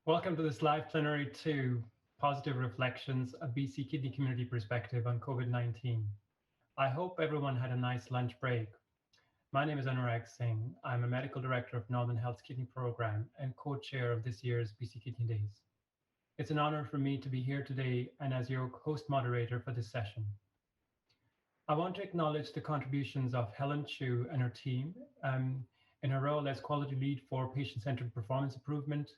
Welcome to this live plenary to Positive Reflections, a BC Kidney Community Perspective on COVID-19. I hope everyone had a nice lunch break. My name is Anurag Singh. I'm a Medical Director of Northern Health's Kidney Program and co-chair of this year's BC Kidney Days. It's an honor for me to be here today and as your host moderator for this session. I want to acknowledge the contributions of Helen Chu and her team in her role as Quality Lead for Patient-Centered Performance Improvement,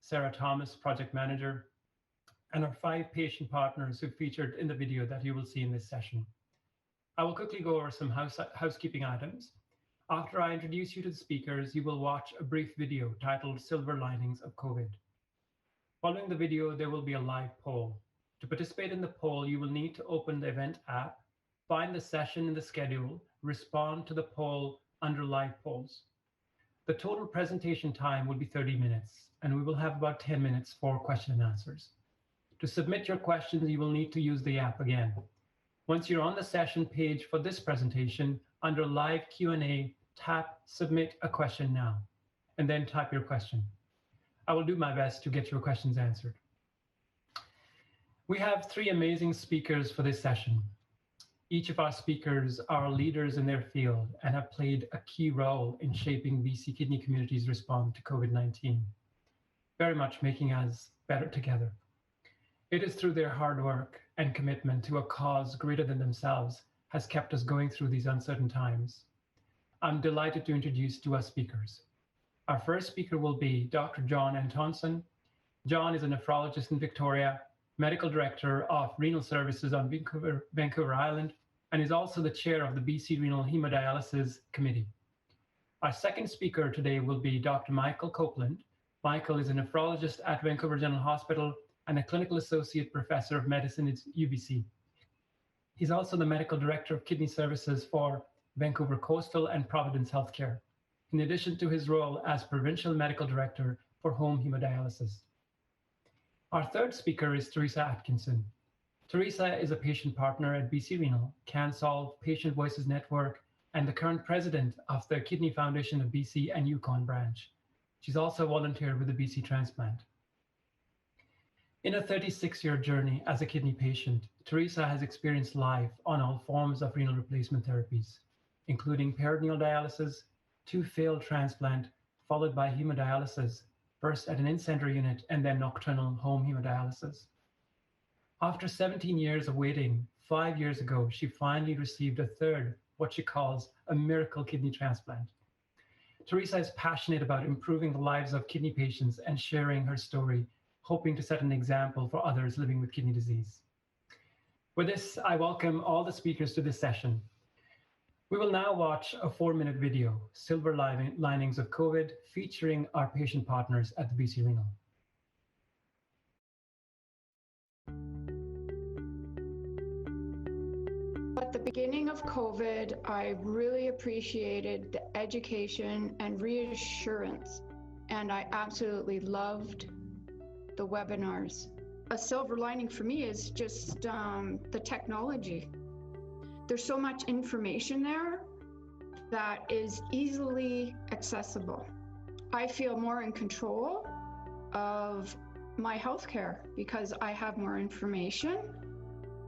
Sarah Thomas, Project Manager, and our 5 patient partners who featured in the video that you will see in this session. I will quickly go over some housekeeping items. After I introduce you to the speakers, you will watch a brief video titled Silver Linings of COVID. Following the video, there will be a live poll. To participate in the poll, you will need to open the event app, find the session in the schedule, respond to the poll under live polls. The total presentation time will be 30 minutes, and we will have about 10 minutes for question and answers. To submit your questions, you will need to use the app again. Once you're on the session page for this presentation, under Live Q&A, tap Submit a Question Now, and then type your question. I will do my best to get your questions answered. We have 3 amazing speakers for this session. Each of our speakers are leaders in their field and have played a key role in shaping BC kidney community's response to COVID-19, very much making us better together. It is through their hard work and commitment to a cause greater than themselves has kept us going through these uncertain times. I'm delighted to introduce 2 our speakers. Our first speaker will be Dr. John Antonsen. John is a nephrologist in Victoria, Medical Director of Renal Services on Vancouver Island, and is also the chair of the BC Renal Hemodialysis Committee. Our second speaker today will be Dr. Michael Copeland. Michael is a nephrologist at Vancouver General Hospital and a clinical associate professor of medicine at UBC. He's also the medical director of kidney services for Vancouver Coastal and Providence Healthcare, in addition to his role as provincial medical director for home hemodialysis. Our third speaker is Teresa Atkinson. Teresa is a patient partner at BC Renal, CanSolve Patient Voices Network, and the current president of the Kidney Foundation of BC and Yukon branch. She's also a volunteer with the BC Transplant. In a 36-year journey as a kidney patient, Teresa has experienced life on all forms of renal replacement therapies, including peritoneal dialysis, 2 failed transplant, followed by hemodialysis, first at an in-center unit and then nocturnal home hemodialysis. After 17 years of waiting, 5 years ago, she finally received a third, what she calls a miracle kidney transplant. Teresa is passionate about improving the lives of kidney patients and sharing her story, hoping to set an example for others living with kidney disease. With this, I welcome all the speakers to this session. We will now watch a 4-minute video, Silver Linings of COVID, featuring our patient partners at the BC Renal. At the beginning of COVID, I really appreciated the education and reassurance, and I absolutely loved the webinars. A silver lining for me is just the technology. There's so much information there that is easily accessible. I feel more in control of my healthcare because I have more information,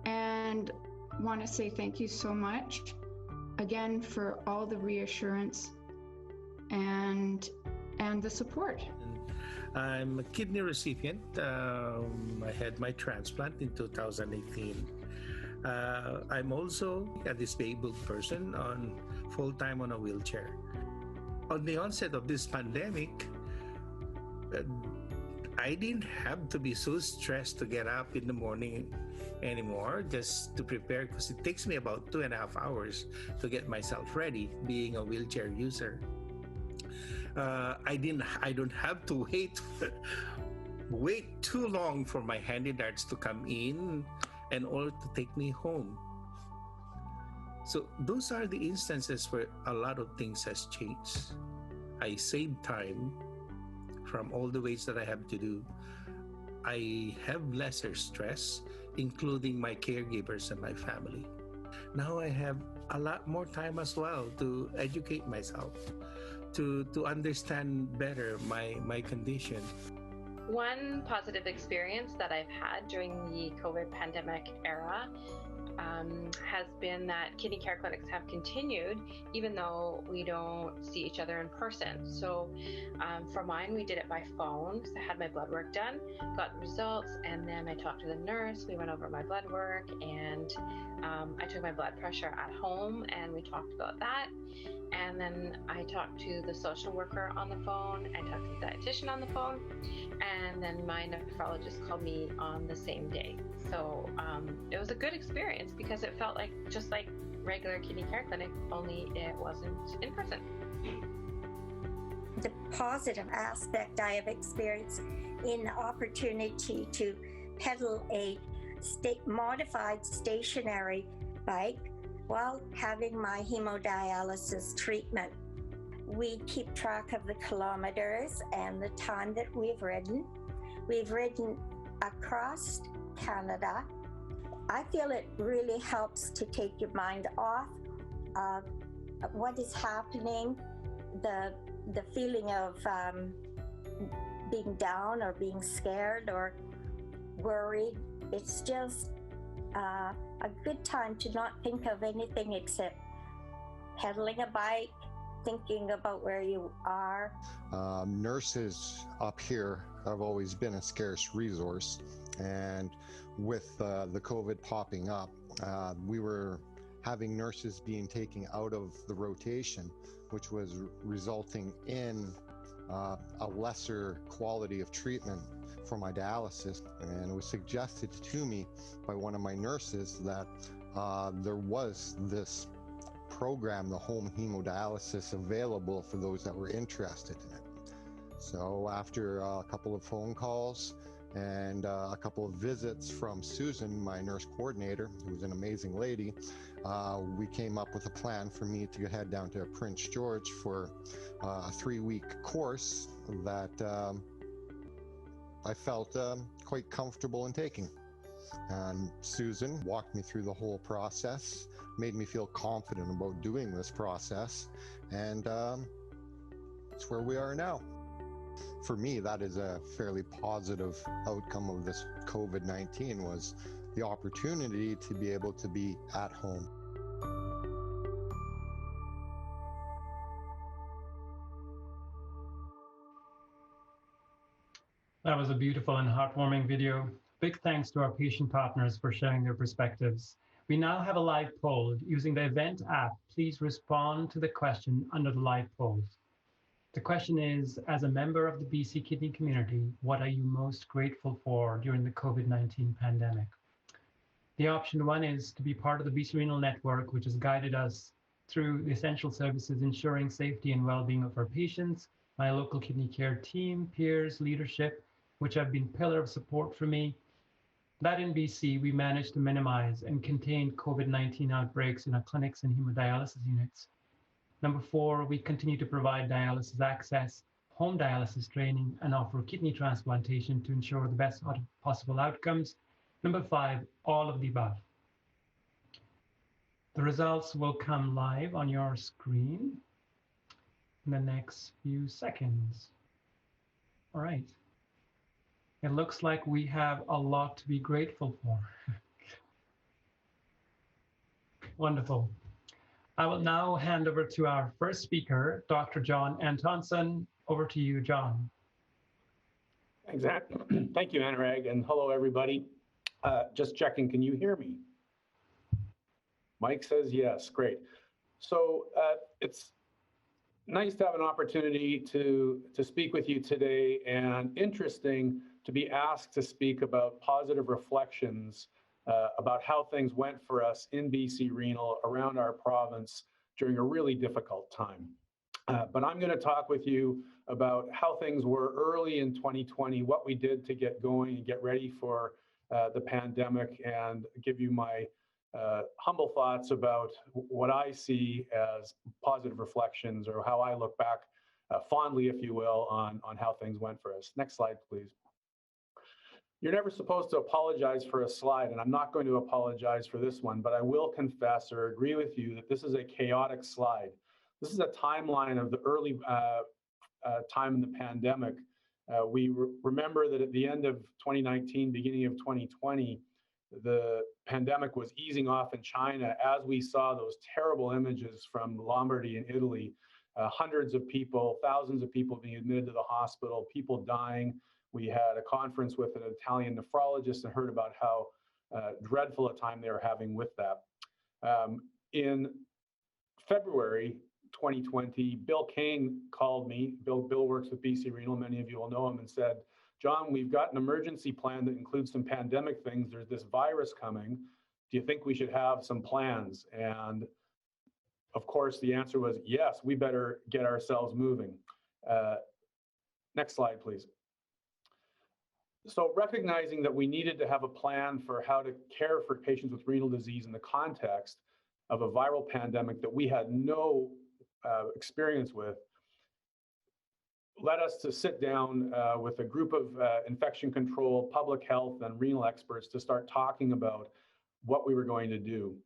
and want to say thank you so much again for all the reassurance and the support. I'm a kidney recipient. I had my transplant in 2018. I'm also a disabled person on full-time on a wheelchair. On the onset of this pandemic, I didn't have to be so stressed to get up in the morning anymore just to prepare, because it takes me about 2.5 hours to get myself ready, being a wheelchair user. I don't have to wait too long for my handy darts to come in in order to take me home. So those are the instances where a lot of things has changed. I saved time from all the ways that I have to do. I have lesser stress, including my caregivers and my family. Now I have a lot more time as well to educate myself, to understand better my condition. One positive experience that I've had during the COVID pandemic era has been that kidney care clinics have continued even though we don't see each other in person. So for mine, we did it by phone. So I had my blood work done, got the results, and then I talked to the nurse. We went over my blood work, and I took my blood pressure at home, and we talked about that. And then I talked to the social worker on the phone. I talked to the dietitian on the phone. And then my nephrologist called me on the same day. So it was a good experience because it felt like just like regular kidney care clinic, only it wasn't in person. The positive aspect I have experienced in the opportunity to pedal a modified stationary bike while having my hemodialysis treatment. We keep track of the kilometers and the time that we've ridden. We've ridden across Canada. I feel it really helps to take your mind off of what is happening, the feeling of being down or being scared or worried. It's just a good time to not think of anything except pedaling a bike, thinking about where you are. Nurses up here have always been a scarce resource, and with the COVID popping up, we were having nurses being taken out of the rotation, which was resulting in a lesser quality of treatment for my dialysis. And it was suggested to me by one of my nurses that there was this program, the home hemodialysis, available for those that were interested in it. So after a couple of phone calls and a couple of visits from Susan, my nurse coordinator, who was an amazing lady, we came up with a plan for me to head down to Prince George for a 3-week course that I felt quite comfortable in taking. And Susan walked me through the whole process, made me feel confident about doing this process, and it's where we are now. For me, that is a fairly positive outcome of this COVID-19, was the opportunity to be able to be at home. That was a beautiful and heartwarming video. Big thanks to our patient partners for sharing their perspectives. We now have a live poll. Using the event app, please respond to the question under the live polls. The question is, as a member of the BC kidney community, what are you most grateful for during the COVID-19 pandemic? The option 1 is to be part of the BC Renal network, which has guided us through the essential services ensuring safety and well-being of our patients, my local kidney care team, peers, leadership, which have been a pillar of support for me. That in BC, we managed to minimize and contain COVID-19 outbreaks in our clinics and hemodialysis units. Number 4, we continue to provide dialysis access, home dialysis training, and offer kidney transplantation to ensure the best possible outcomes. Number 5, all of the above. The results will come live on your screen in the next few seconds. All right. It looks like we have a lot to be grateful for. Wonderful. I will now hand over to our first speaker, Dr. John Antonson. Over to you, John. Exactly. Thank you, Anurag, and hello, everybody. Just checking, can you hear me? Mike says yes, great. So it's nice to have an opportunity to speak with you today, and interesting to be asked to speak about positive reflections about how things went for us in BC Renal around our province during a really difficult time. But I'm going to talk with you about how things were early in 2020, what we did to get going and get ready for the pandemic, and give you my humble thoughts about what I see as positive reflections, or how I look back fondly, if you will, on how things went for us. Next slide, please. You're never supposed to apologize for a slide, and I'm not going to apologize for this one, but I will confess or agree with you that this is a chaotic slide. This is a timeline of the early time in the pandemic, Remember that at the end of 2019, beginning of 2020, the pandemic was easing off in China as we saw those terrible images from Lombardy in Italy. Hundreds of people, thousands of people being admitted to the hospital, people dying. We had a conference with an Italian nephrologist and heard about how dreadful a time they were having with that. In February 2020, Bill Kane called me. Bill works with BC Renal, many of you will know him, and said, John, we've got an emergency plan that includes some pandemic things. There's this virus coming. Do you think we should have some plans? And of course, the answer was yes, we better get ourselves moving. Next slide, please. So recognizing that we needed to have a plan for how to care for patients with renal disease in the context of a viral pandemic that we had no experience with, led us to sit down with a group of infection control, public health, and renal experts to start talking about what we were going to do.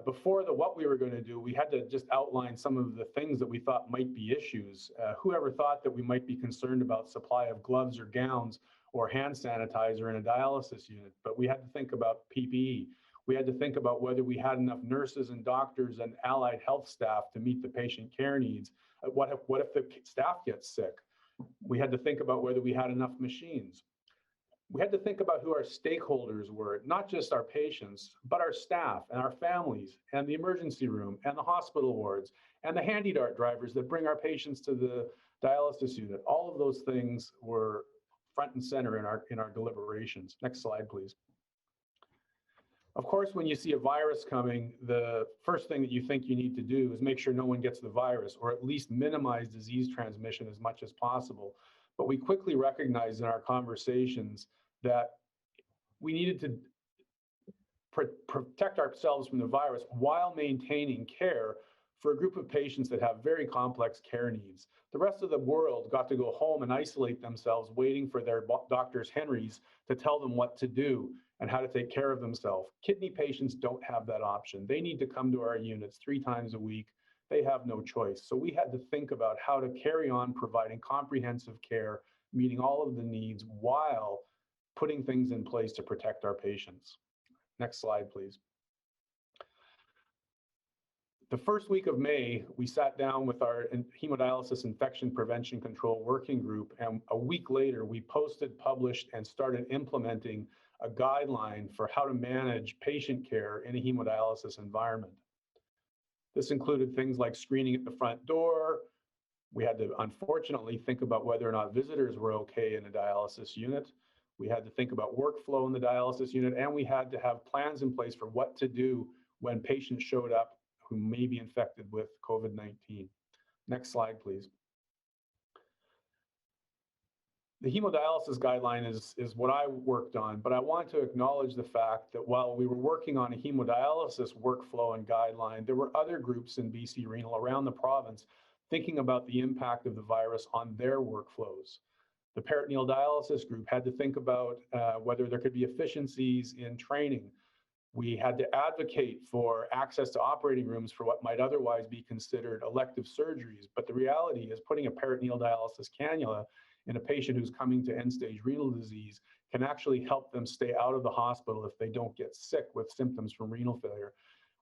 Before what we were going to do, we had to just outline some of the things that we thought might be issues. Whoever thought that we might be concerned about supply of gloves or gowns or hand sanitizer in a dialysis unit, but we had to think about PPE. We had to think about whether we had enough nurses and doctors and allied health staff to meet the patient care needs. What if the staff gets sick? We had to think about whether we had enough machines. We had to think about who our stakeholders were, not just our patients, but our staff and our families and the emergency room and the hospital wards and the handy dart drivers that bring our patients to the dialysis unit. All of those things were front and center in our deliberations. Next slide, please. Of course, when you see a virus coming, the first thing that you think you need to do is make sure no one gets the virus, or at least minimize disease transmission as much as possible. But we quickly recognized in our conversations that we needed to protect ourselves from the virus while maintaining care for a group of patients that have very complex care needs. The rest of the world got to go home and isolate themselves, waiting for their doctors, Henrys, to tell them what to do and how to take care of themselves. Kidney patients don't have that option. They need to come to our units 3 times a week. They have no choice. So we had to think about how to carry on providing comprehensive care, meeting all of the needs while putting things in place to protect our patients. Next slide, please. The first week of May, we sat down with our hemodialysis infection prevention control working group, and a week later, we posted, published, and started implementing a guideline for how to manage patient care in a hemodialysis environment. This included things like screening at the front door. We had to, unfortunately, think about whether or not visitors were okay in a dialysis unit. We had to think about workflow in the dialysis unit, and we had to have plans in place for what to do when patients showed up who may be infected with COVID-19. Next slide, please. The hemodialysis guideline is what I worked on, but I want to acknowledge the fact that while we were working on a hemodialysis workflow and guideline, there were other groups in BC Renal around the province thinking about the impact of the virus on their workflows. The peritoneal dialysis group had to think about whether there could be efficiencies in training. We had to advocate for access to operating rooms for what might otherwise be considered elective surgeries. But the reality is putting a peritoneal dialysis cannula in a patient who's coming to end-stage renal disease can actually help them stay out of the hospital if they don't get sick with symptoms from renal failure.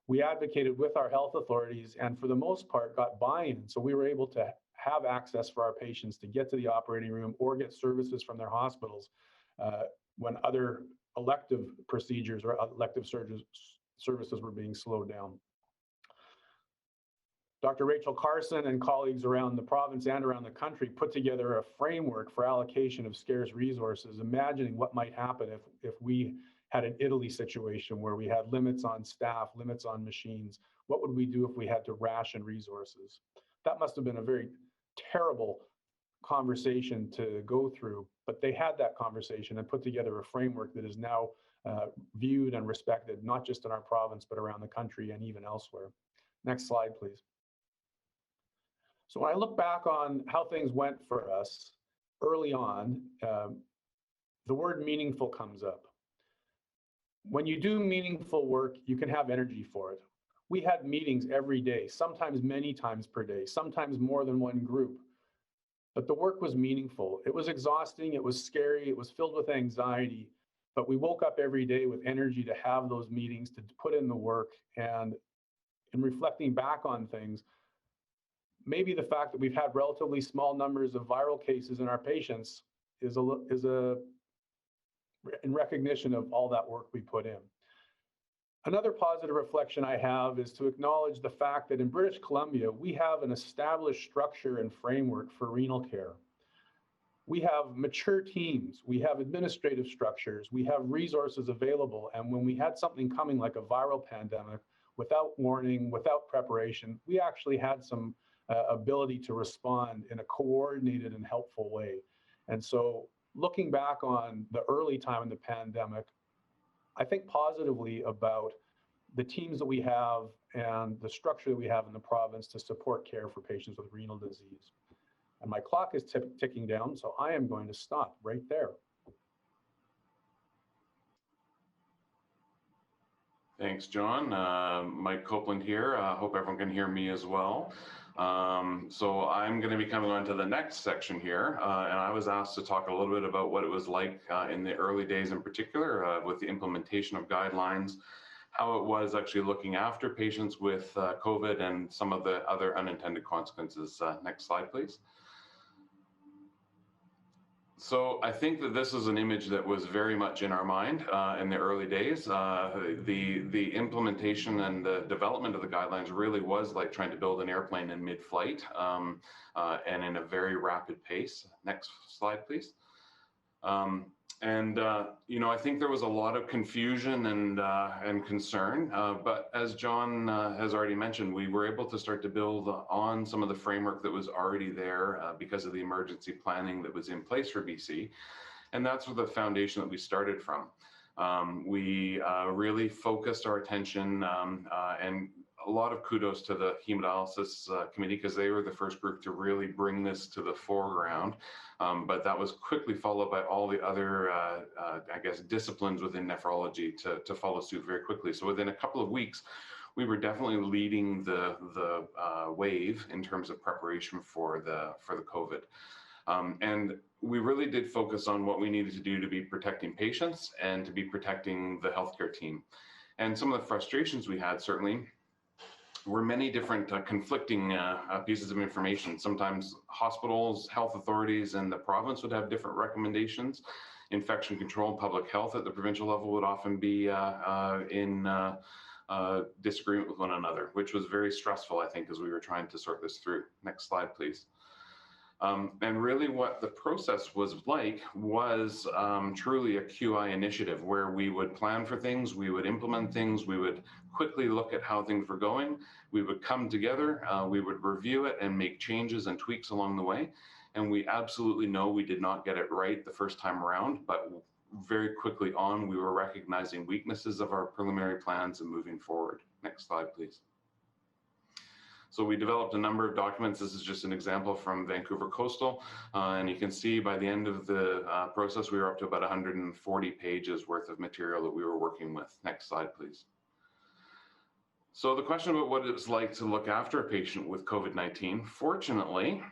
We advocated with our health authorities and for the most part got buy-in. So we were able to have access for our patients to get to the operating room or get services from their hospitals when other elective procedures or elective services were being slowed down. Dr. Rachel Carson and colleagues around the province and around the country put together a framework for allocation of scarce resources, imagining what might happen if we had an Italy situation where we had limits on staff, limits on machines. What would we do if we had to ration resources? That must have been a very terrible conversation to go through, but they had that conversation and put together a framework that is now viewed and respected, not just in our province, but around the country and even elsewhere. Next slide, please. So when I look back on how things went for us early on, the word meaningful comes up. When you do meaningful work, you can have energy for it. We had meetings every day, sometimes many times per day, sometimes more than one group. but the work was meaningful. It was exhausting, it was scary, it was filled with anxiety, but we woke up every day with energy to have those meetings, to put in the work. And in reflecting back on things, maybe the fact that we've had relatively small numbers of viral cases in our patients is in recognition of all that work we put in. Another positive reflection I have is to acknowledge the fact that in British Columbia, we have an established structure and framework for renal care. We have mature teams, we have administrative structures, we have resources available. And when we had something coming like a viral pandemic, without warning, without preparation, we actually had some ability to respond in a coordinated and helpful way. And so looking back on the early time in the pandemic, I think positively about the teams that we have and the structure that we have in the province to support care for patients with renal disease. And my clock is ticking down, so I am going to stop right there. Thanks, John. Mike Copeland here. Hope everyone can hear me as well. So I'm going to be coming on to the next section here, and I was asked to talk a little bit about what it was like in the early days in particular with the implementation of guidelines, how it was actually looking after patients with COVID and some of the other unintended consequences. Next slide, please. So I think that this is an image that was very much in our mind in the early days. The implementation and the development of the guidelines really was like trying to build an airplane in mid-flight and in a very rapid pace. Next slide, please. You know, I think there was a lot of confusion and concern, but as John has already mentioned, we were able to start to build on some of the framework that was already there because of the emergency planning that was in place for BC. And that's the foundation that we started from. We really focused our attention and a lot of kudos to the hemodialysis committee because they were the first group to really bring this to the foreground. But that was quickly followed by all the other, I guess, disciplines within nephrology to follow suit very quickly. So within a couple of weeks, we were definitely leading the wave in terms of preparation for the COVID. And we really did focus on what we needed to do to be protecting patients and to be protecting the healthcare team. And some of the frustrations we had certainly were many different conflicting pieces of information. Sometimes hospitals, health authorities, and the province would have different recommendations. Infection control and public health at the provincial level would often be in disagreement with one another, which was very stressful, I think, as we were trying to sort this through. Next slide, please. And really what the process was like was truly a QI initiative where we would plan for things, we would implement things, we would quickly look at how things were going, we would come together, we would review it and make changes and tweaks along the way. And we absolutely know we did not get it right the first time around, but very quickly on, we were recognizing weaknesses of our preliminary plans and moving forward. Next slide, please. So we developed a number of documents. This is just an example from Vancouver Coastal. And you can see by the end of the process, we were up to about 140 pages worth of material that we were working with. Next slide, please. So the question about what it's like to look after a patient with COVID-19, fortunately,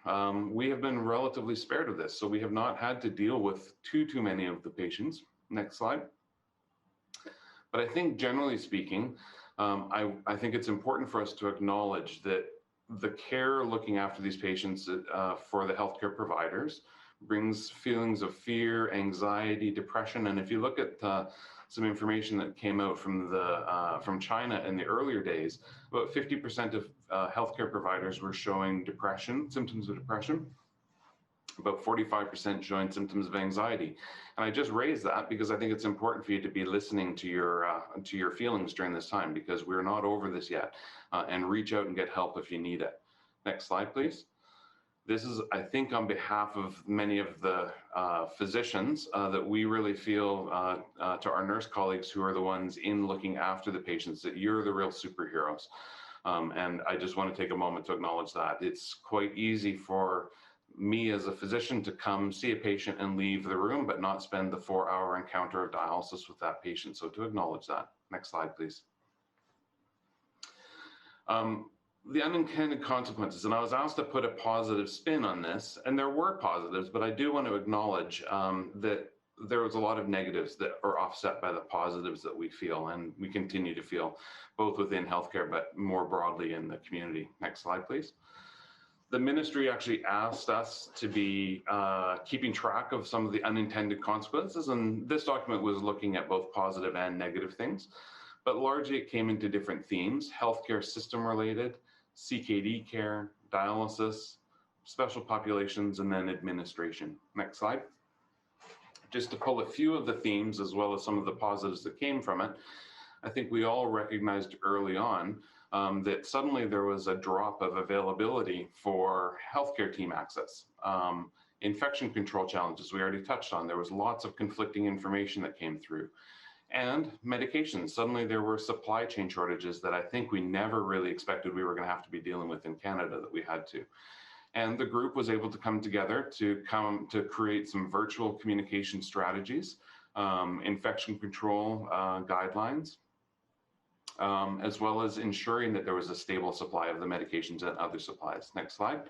we have been relatively spared of this. So we have not had to deal with too many of the patients. Next slide. But I think generally speaking, I think it's important for us to acknowledge that the care looking after these patients for the healthcare providers brings feelings of fear, anxiety, depression. And if you look at some information that came out from China in the earlier days, about 50% of healthcare providers were showing depression, symptoms of depression. About 45% showing symptoms of anxiety. And I just raised that because I think it's important for you to be listening to your feelings during this time because we're not over this yet, and reach out and get help if you need it. Next slide, please. This is, I think, on behalf of many of the physicians that we really feel to our nurse colleagues who are the ones in looking after the patients that you're the real superheroes. And I just want to take a moment to acknowledge that. It's quite easy for me as a physician to come see a patient and leave the room, but not spend the 4-hour encounter of dialysis with that patient. So to acknowledge that. Next slide, please. the unintended consequences, and I was asked to put a positive spin on this, and there were positives, but I do want to acknowledge that there was a lot of negatives that are offset by the positives that we feel and we continue to feel, both within healthcare, but more broadly in the community. Next slide, please. The ministry actually asked us to be keeping track of some of the unintended consequences, and this document was looking at both positive and negative things, but largely it came into different themes: healthcare system related, CKD care, dialysis, special populations, and then administration. Next slide. Just to pull a few of the themes as well as some of the positives that came from it, I think we all recognized early on that suddenly there was a drop of availability for healthcare team access. Infection control challenges we already touched on. There was lots of conflicting information that came through. And medications. Suddenly there were supply chain shortages that I think we never really expected we were going to have to be dealing with in Canada that we had to. And the group was able to come together to create some virtual communication strategies, infection control guidelines, as well as ensuring that there was a stable supply of the medications and other supplies. Next slide.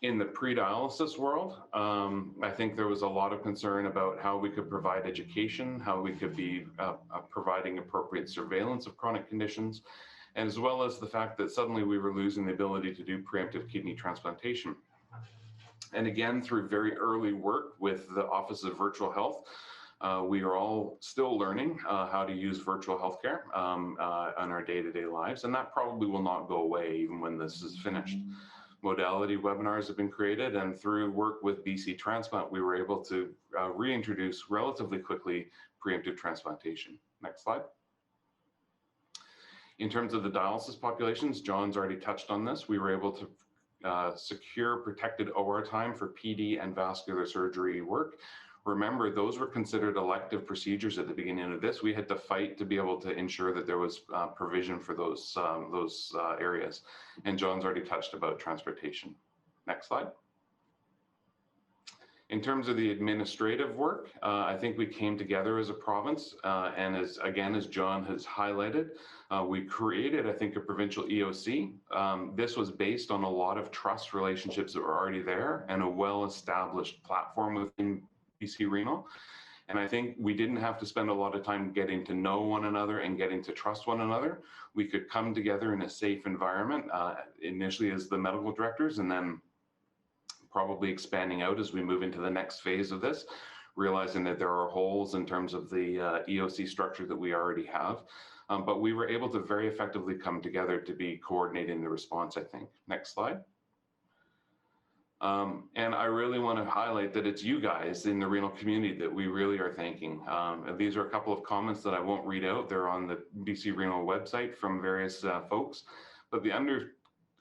In the pre-dialysis world, I think there was a lot of concern about how we could provide education, how we could be providing appropriate surveillance of chronic conditions, and as well as the fact that suddenly we were losing the ability to do preemptive kidney transplantation. And again, through very early work with the Office of Virtual Health, we are all still learning how to use virtual healthcare on our day-to-day lives, and that probably will not go away even when this is finished. Modality webinars have been created, and through work with BC Transplant, we were able to reintroduce relatively quickly preemptive transplantation. Next slide. In terms of the dialysis populations, John's already touched on this. We were able to secure protected OR time for PD and vascular surgery work. Remember, those were considered elective procedures at the beginning of this. We had to fight to be able to ensure that there was provision for those areas. And John's already touched about transportation. Next slide. In terms of the administrative work, I think we came together as a province, and as John has highlighted, we created, I think, a provincial EOC. This was based on a lot of trust relationships that were already there and a well-established platform within BC Renal. And I think we didn't have to spend a lot of time getting to know one another and getting to trust one another. We could come together in a safe environment, initially as the medical directors, and then probably expanding out as we move into the next phase of this, realizing that there are holes in terms of the EOC structure that we already have. But we were able to very effectively come together to be coordinating the response, I think. Next slide. And I really want to highlight that it's you guys in the renal community that we really are thanking. And these are a couple of comments that I won't read out. They're on the BC Renal website from various folks. But the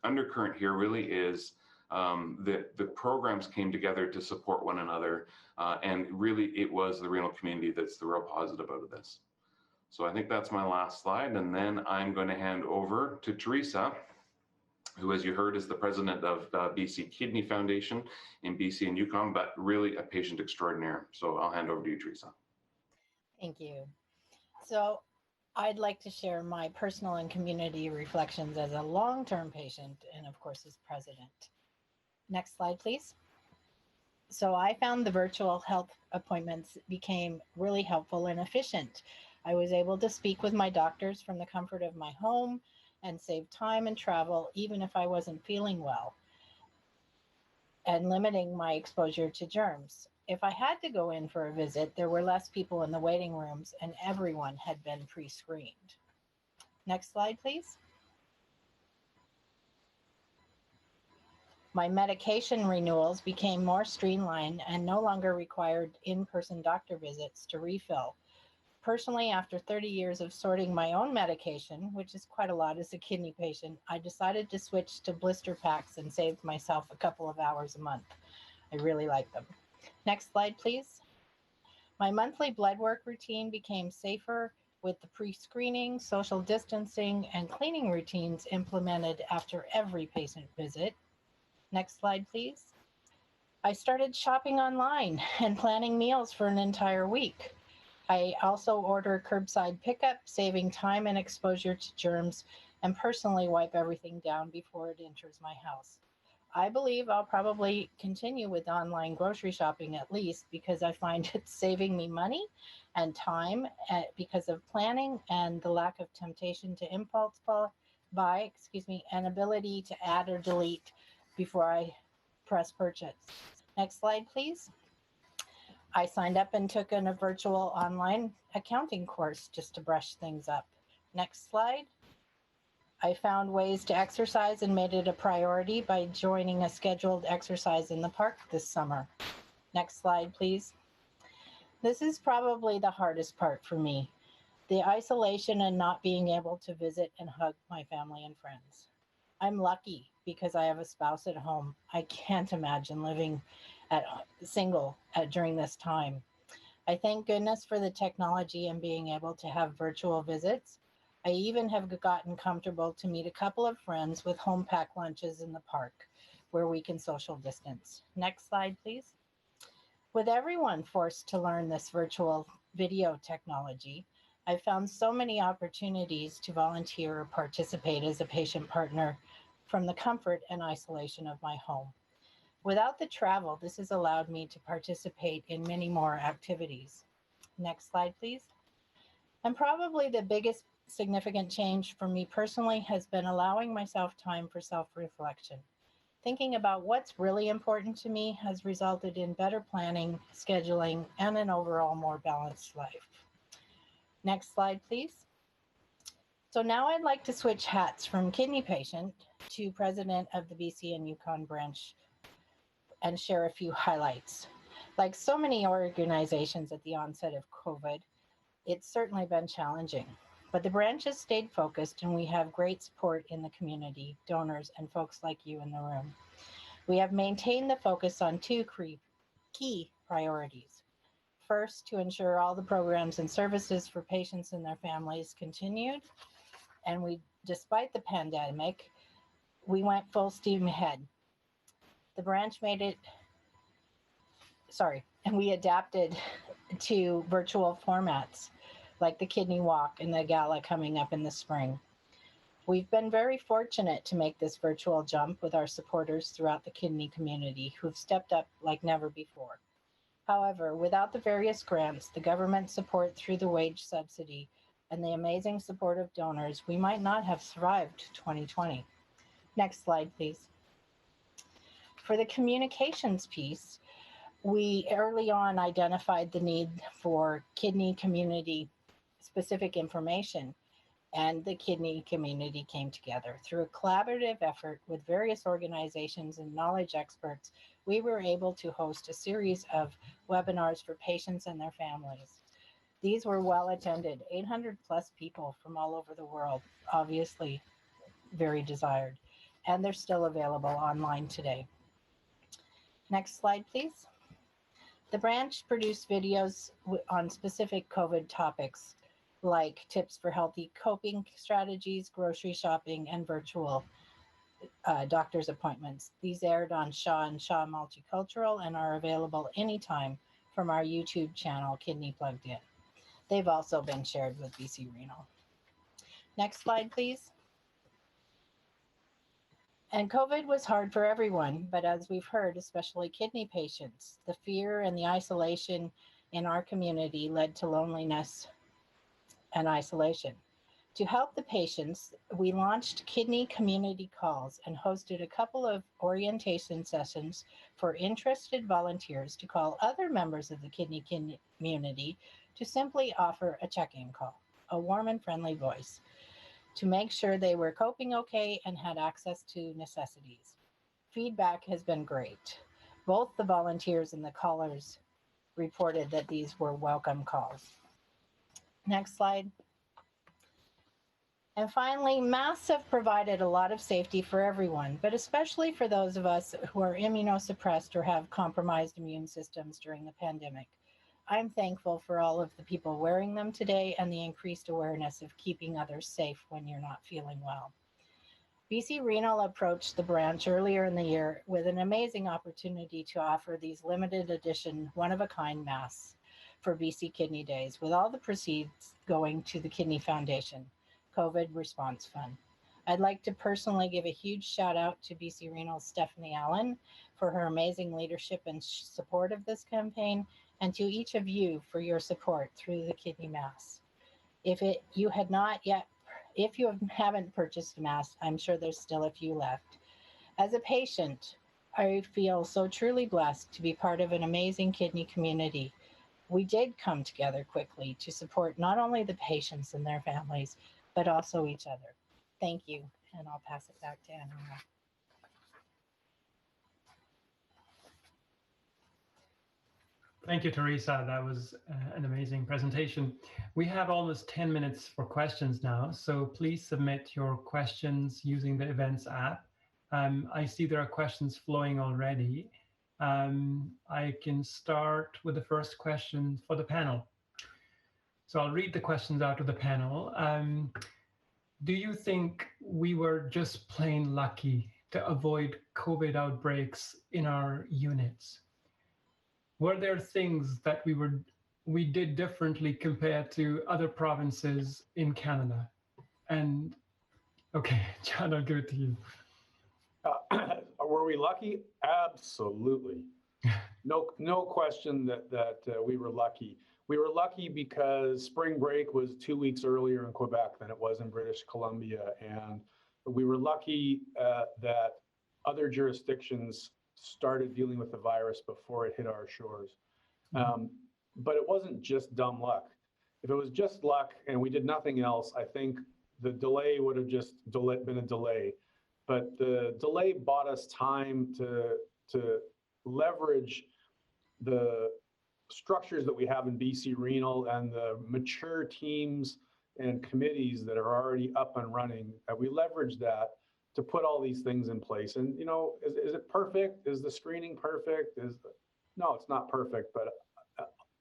undercurrent here really is that the programs came together to support one another. And really, it was the renal community that's the real positive out of this. So I think that's my last slide. And then I'm going to hand over to Teresa, who, as you heard, is the president of BC Kidney Foundation in BC and Yukon, but really a patient extraordinaire. So I'll hand over to you, Teresa. Thank you. So I'd like to share my personal and community reflections as a long-term patient and, of course, as president. Next slide, please. So I found the virtual health appointments became really helpful and efficient. I was able to speak with my doctors from the comfort of my home and save time and travel, even if I wasn't feeling well, and limiting my exposure to germs. If I had to go in for a visit, there were less people in the waiting rooms and everyone had been pre-screened. Next slide, please. My medication renewals became more streamlined and no longer required in-person doctor visits to refill. Personally, after 30 years of sorting my own medication, which is quite a lot as a kidney patient, I decided to switch to blister packs and saved myself a couple of hours a month. I really like them. Next slide, please. My monthly blood work routine became safer with the pre-screening, social distancing, and cleaning routines implemented after every patient visit. Next slide, please. I started shopping online and planning meals for an entire week. I also order curbside pickup, saving time and exposure to germs and personally wipe everything down before it enters my house. I believe I'll probably continue with online grocery shopping at least because I find it's saving me money and time because of planning and the lack of temptation to impulse buy, and ability to add or delete before I press purchase. Next slide, please. I signed up and took a virtual online accounting course just to brush things up. Next slide. I found ways to exercise and made it a priority by joining a scheduled exercise in the park this summer. Next slide, please. This is probably the hardest part for me, the isolation and not being able to visit and hug my family and friends. I'm lucky because I have a spouse at home. I can't imagine living single during this time. I thank goodness for the technology and being able to have virtual visits. I even have gotten comfortable to meet a couple of friends with home pack lunches in the park where we can social distance. Next slide, please. With everyone forced to learn this virtual video technology, I found so many opportunities to volunteer or participate as a patient partner from the comfort and isolation of my home. Without the travel, this has allowed me to participate in many more activities. Next slide, please. And probably the biggest significant change for me personally has been allowing myself time for self-reflection. Thinking about what's really important to me has resulted in better planning, scheduling, and an overall more balanced life. Next slide, please. So now I'd like to switch hats from kidney patient to president of the BC and Yukon branch and share a few highlights. Like so many organizations at the onset of COVID, it's certainly been challenging, but the branch has stayed focused and we have great support in the community, donors, and folks like you in the room. We have maintained the focus on two key priorities. First, to ensure all the programs and services for patients and their families continued. And despite the pandemic, we went full steam ahead. The branch and we adapted to virtual formats like the Kidney Walk and the Gala coming up in the spring. We've been very fortunate to make this virtual jump with our supporters throughout the kidney community who've stepped up like never before. However, without the various grants, the government support through the wage subsidy, and the amazing support of donors, we might not have survived 2020. Next slide, please. For the communications piece, we early on identified the need for kidney community specific information, and the kidney community came together. Through a collaborative effort with various organizations and knowledge experts, we were able to host a series of webinars for patients and their families. These were well attended, 800 plus people from all over the world, obviously very desired, and they're still available online today. Next slide, please. The branch produced videos on specific COVID topics like tips for healthy coping strategies, grocery shopping, and virtual doctor's appointments. These aired on Shaw and Shaw Multicultural and are available anytime from our YouTube channel, Kidney Plugged In. They've also been shared with BC Renal. Next slide, please. And COVID was hard for everyone, but as we've heard, especially kidney patients, the fear and the isolation in our community led to loneliness and isolation. To help the patients, we launched kidney community calls and hosted a couple of orientation sessions for interested volunteers to call other members of the kidney community to simply offer a check-in call, a warm and friendly voice, to make sure they were coping okay and had access to necessities. Feedback has been great. Both the volunteers and the callers reported that these were welcome calls. Next slide. And finally, masks have provided a lot of safety for everyone, but especially for those of us who are immunosuppressed or have compromised immune systems during the pandemic. I'm thankful for all of the people wearing them today and the increased awareness of keeping others safe when you're not feeling well. BC Renal approached the branch earlier in the year with an amazing opportunity to offer these limited edition, one-of-a-kind masks for BC Kidney Days, with all the proceeds going to the Kidney Foundation COVID Response Fund. I'd like to personally give a huge shout out to BC Renal's Stephanie Allen for her amazing leadership and support of this campaign, and to each of you for your support through the Kidney Mass. If you haven't purchased a mask, I'm sure there's still a few left. As a patient, I feel so truly blessed to be part of an amazing kidney community. We did come together quickly to support not only the patients and their families, but also each other. Thank you, and I'll pass it back to Anna. Thank you, Teresa. That was an amazing presentation. We have almost 10 minutes for questions now, so please submit your questions using the events app. I see there are questions flowing already. I can start with the first question for the panel. So I'll read the questions out to the panel. Do you think we were just plain lucky to avoid COVID outbreaks in our units? Were there things that we did differently compared to other provinces in Canada? And okay, John, I'll give it to you. Were we lucky? Absolutely. No question that we were lucky. We were lucky because spring break was 2 weeks earlier in Quebec than it was in British Columbia. And we were lucky that other jurisdictions started dealing with the virus before it hit our shores. But it wasn't just dumb luck. If it was just luck and we did nothing else, I think the delay would have just been a delay. But the delay bought us time to leverage the structures that we have in BC Renal and the mature teams and committees that are already up and running. We leverage that to put all these things in place. And, you know, is it perfect? Is the screening perfect? No, it's not perfect. But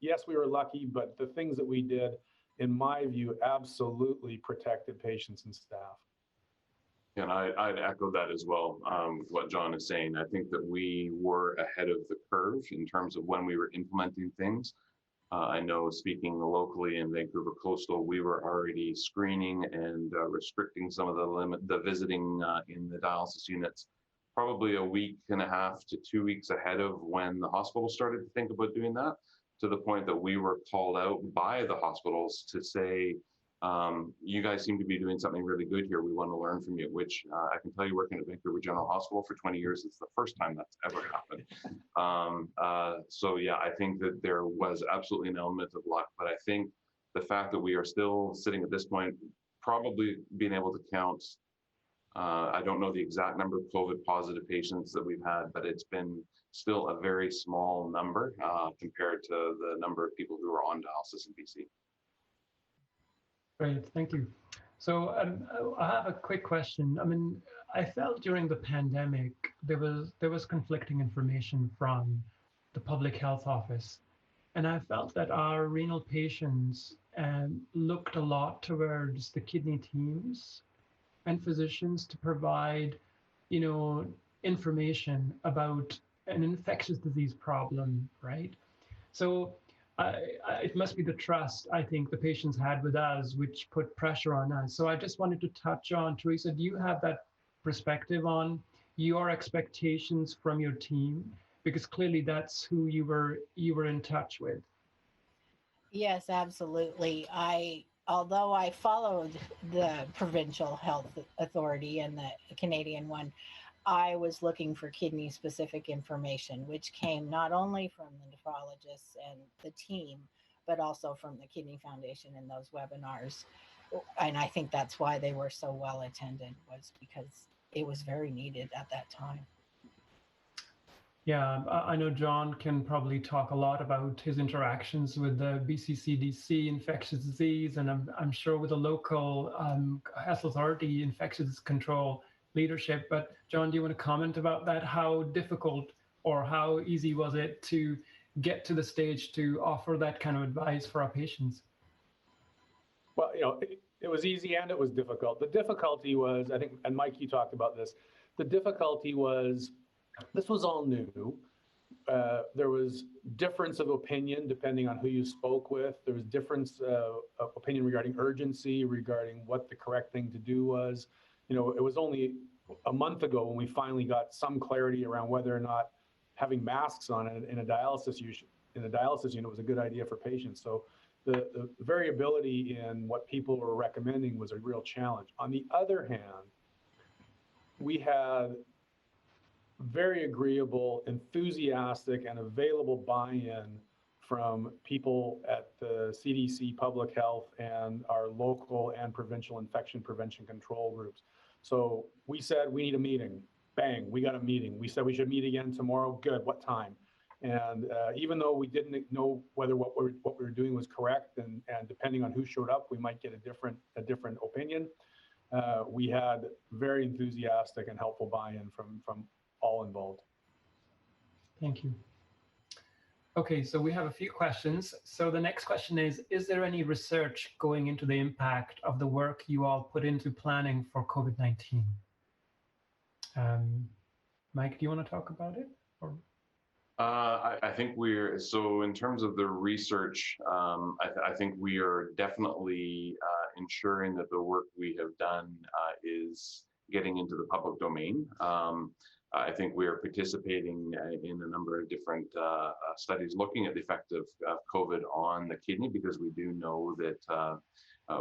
yes, we were lucky. But the things that we did, in my view, absolutely protected patients and staff. And I'd echo that as well, what John is saying. I think that we were ahead of the curve in terms of when we were implementing things. I know, speaking locally in Vancouver Coastal, we were already screening and restricting some of the visiting in the dialysis units probably a week and a half to 2 weeks ahead of when the hospital started to think about doing that, to the point that we were called out by the hospitals to say, you guys seem to be doing something really good here. We want to learn from you, which I can tell you, working at Vancouver General Hospital for 20 years, it's the first time that's ever happened. So yeah, I think that there was absolutely an element of luck, but I think the fact that we are still sitting at this point, probably being able to count, I don't know the exact number of COVID positive patients that we've had, but it's been still a very small number compared to the number of people who are on dialysis in BC. Great, thank you. So I have a quick question. I mean, I felt during the pandemic, there was conflicting information from the public health office. And I felt that our renal patients looked a lot towards the kidney teams and physicians to provide, you know, information about an infectious disease problem, right? So it must be the trust, I think, the patients had with us, which put pressure on us. So I just wanted to touch on, Teresa, do you have that perspective on your expectations from your team? Because clearly that's who you were in touch with. Yes, absolutely. Although I followed the provincial health authority and the Canadian one, I was looking for kidney-specific information, which came not only from the nephrologists and the team, but also from the Kidney Foundation in those webinars. And I think that's why they were so well attended, was because it was very needed at that time. Yeah, I know John can probably talk a lot about his interactions with the BC CDC infectious disease, and I'm sure with the local health authority infectious control leadership. But John, do you want to comment about that? How difficult or how easy was it to get to the stage to offer that kind of advice for our patients? Well, you know, it was easy and it was difficult. The difficulty was, I think, and Mike, you talked about this, the difficulty was this was all new. There was difference of opinion depending on who you spoke with. There was difference of opinion regarding urgency, regarding what the correct thing to do was. it was only a month ago when we finally got some clarity around whether or not having masks on in a dialysis unit was a good idea for patients. So the variability in what people were recommending was a real challenge. On the other hand, we had very agreeable, enthusiastic, and available buy-in from people at the CDC, public health, and our local and provincial infection prevention control groups. So we said, we need a meeting. Bang, we got a meeting. We said we should meet again tomorrow. Good, what time? And even though we didn't know whether what we were doing was correct, and depending on who showed up, we might get a different opinion. We had very enthusiastic and helpful buy-in from all involved. Thank you. Okay, so we have a few questions. So the next question is there any research going into the impact of the work you all put into planning for COVID-19? Mike, do you want to talk about it? Or? I think so in terms of the research, I think we are definitely ensuring that the work we have done is getting into the public domain. I think we are participating in a number of different studies looking at the effect of COVID on the kidney, because we do know that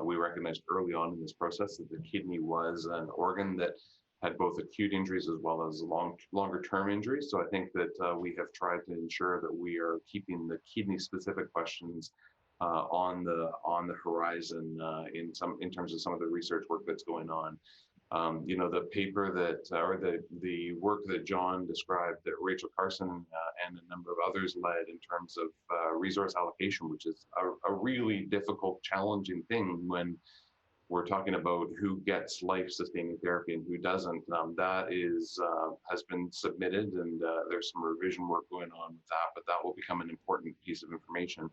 we recognized early on in this process that the kidney was an organ that had both acute injuries as well as longer term injuries. So I think that we have tried to ensure that we are keeping the kidney specific questions on the horizon in terms of some of the research work that's going on. The paper or the work that John described that Rachel Carson and a number of others led in terms of resource allocation, which is a really difficult, challenging thing when we're talking about who gets life-sustaining therapy and who doesn't. That has been submitted, and there's some revision work going on with that, but that will become an important piece of information.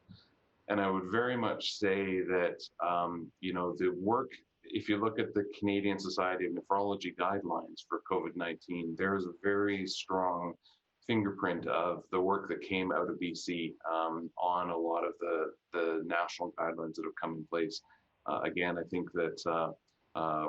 And I would very much say that, the work, if you look at the Canadian Society of Nephrology guidelines for COVID-19, there is a very strong fingerprint of the work that came out of BC on a lot of the national guidelines that have come in place. Again, I think that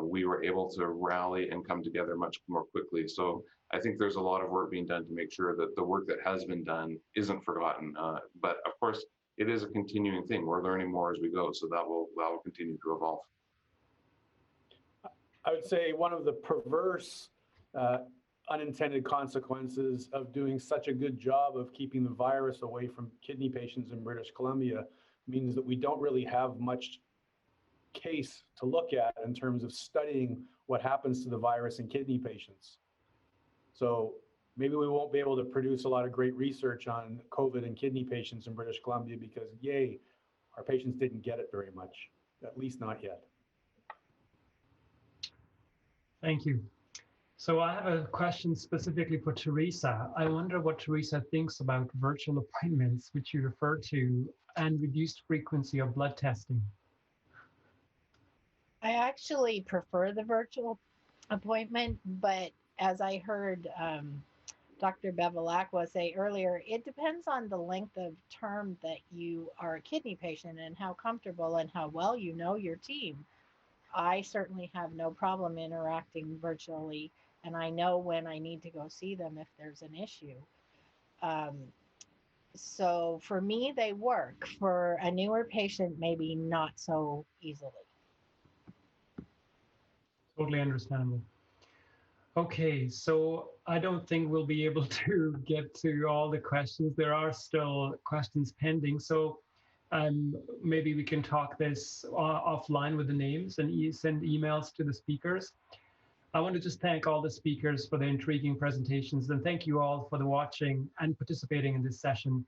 we were able to rally and come together much more quickly. So I think there's a lot of work being done to make sure that the work that has been done isn't forgotten. But of course, it is a continuing thing. We're learning more as we go, so that will continue to evolve. I would say one of the perverse unintended consequences of doing such a good job of keeping the virus away from kidney patients in British Columbia means that we don't really have much case to look at in terms of studying what happens to the virus in kidney patients. So maybe we won't be able to produce a lot of great research on COVID and kidney patients in British Columbia because, yay, our patients didn't get it very much, at least not yet. Thank you. So I have a question specifically for Teresa. I wonder what Teresa thinks about virtual appointments, which you referred to, and reduced frequency of blood testing. I actually prefer the virtual appointment, but as I heard Dr. Bevilacqua say earlier, it depends on the length of term that you are a kidney patient and how comfortable and how well you know your team. I certainly have no problem interacting virtually, and I know when I need to go see them if there's an issue. So for me, they work. For a newer patient, maybe not so easily. Totally understandable. Okay, so I don't think we'll be able to get to all the questions. There are still questions pending. So maybe we can talk this offline with the names and send emails to the speakers. I want to just thank all the speakers for the intriguing presentations, and thank you all for the watching and participating in this session.